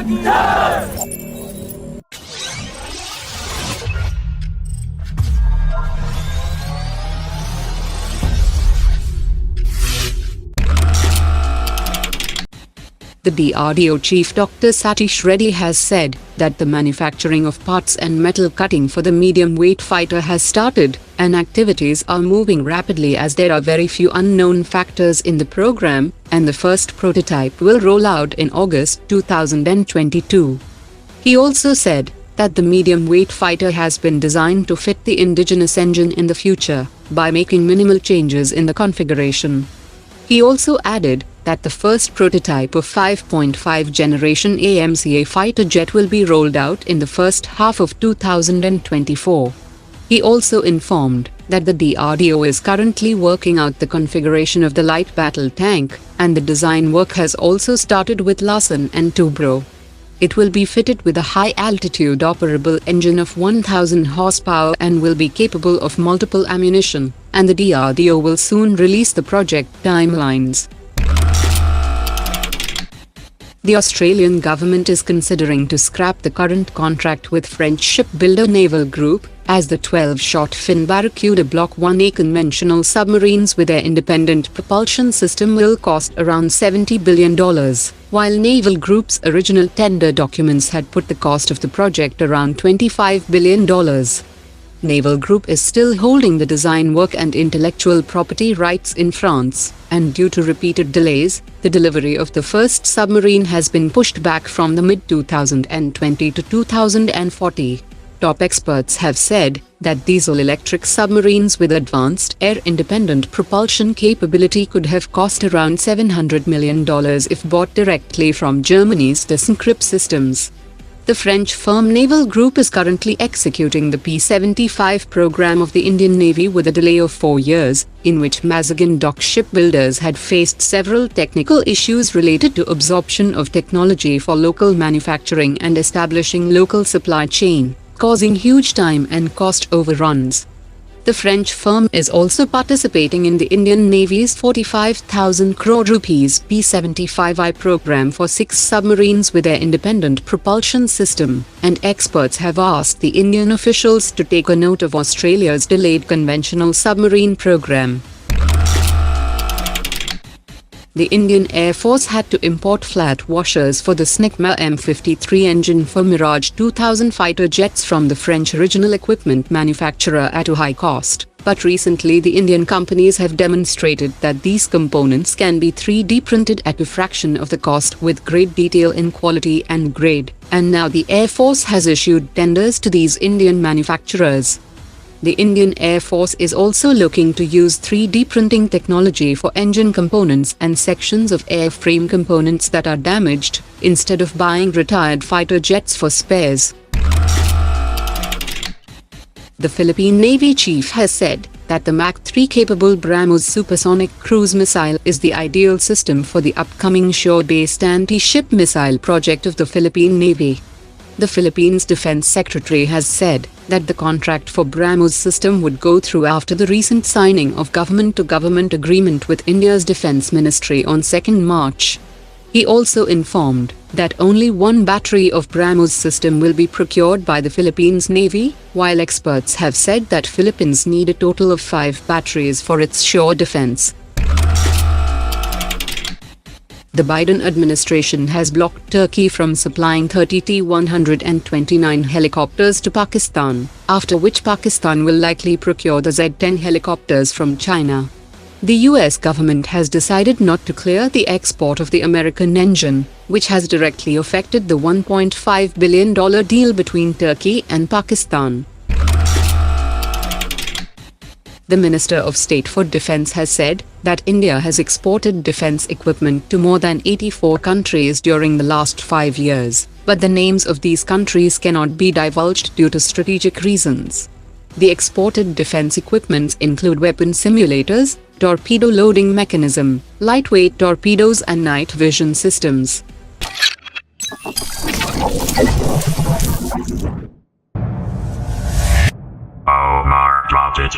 The DRDO Chief Dr. Satish Reddy has said that the manufacturing of parts and metal cutting for the medium-weight fighter has started, and activities are moving rapidly as there are very few unknown factors in the program, and the first prototype will roll out in August 2022. He also said that the medium-weight fighter has been designed to fit the indigenous engine in the future, by making minimal changes in the configuration. He also added that the first prototype of 5.5 generation AMCA fighter jet will be rolled out in the first half of 2024. He also informed that the DRDO is currently working out the configuration of the light battle tank, and the design work has also started with Larsen & Toubro. It will be fitted with a high-altitude operable engine of 1000 horsepower and will be capable of multiple ammunition, and the DRDO will soon release the project timelines. The Australian government is considering to scrap the current contract with French shipbuilder Naval Group, as the 12-shot fin Barracuda Block 1A conventional submarines with their independent propulsion system will cost around $70 billion, while Naval Group's original tender documents had put the cost of the project around $25 billion. Naval Group is still holding the design work and intellectual property rights in France, and due to repeated delays, the delivery of the first submarine has been pushed back from the mid-2020 to 2040. Top experts have said that diesel-electric submarines with advanced air-independent propulsion capability could have cost around $700 million if bought directly from Germany's ThyssenKrupp systems. The French firm Naval Group is currently executing the P-75 program of the Indian Navy with a delay of 4 years, in which Mazagon Dock shipbuilders had faced several technical issues related to absorption of technology for local manufacturing and establishing local supply chain, causing huge time and cost overruns. The French firm is also participating in the Indian Navy's 45,000 crore rupees P-75I program for 6 submarines with their independent propulsion system, and experts have asked the Indian officials to take a note of Australia's delayed conventional submarine program. The Indian Air Force had to import flat washers for the SNECMA M53 engine for Mirage-2000 fighter jets from the French original equipment manufacturer at a high cost, but recently the Indian companies have demonstrated that these components can be 3D printed at a fraction of the cost with great detail in quality and grade, and now the Air Force has issued tenders to these Indian manufacturers. The Indian Air Force is also looking to use 3D printing technology for engine components and sections of airframe components that are damaged, instead of buying retired fighter jets for spares. The Philippine Navy Chief has said that the Mach 3-capable BrahMos supersonic cruise missile is the ideal system for the upcoming shore-based anti-ship missile project of the Philippine Navy. The Philippines Defense Secretary has said that the contract for BrahMos system would go through after the recent signing of government-to-government agreement with India's Defense Ministry on 2 March. He also informed that only one battery of BrahMos system will be procured by the Philippines Navy, while experts have said that Philippines need a total of 5 batteries for its shore defense. The Biden administration has blocked Turkey from supplying 30 T-129 helicopters to Pakistan, after which Pakistan will likely procure the Z-10 helicopters from China. The US government has decided not to clear the export of the American engine, which has directly affected the $1.5 billion deal between Turkey and Pakistan. The Minister of State for Defense has said that India has exported defense equipment to more than 84 countries during the last 5 years, but the names of these countries cannot be divulged due to strategic reasons. The exported defense equipments include weapon simulators, torpedo loading mechanism, lightweight torpedoes and night vision systems. Omar dropped it.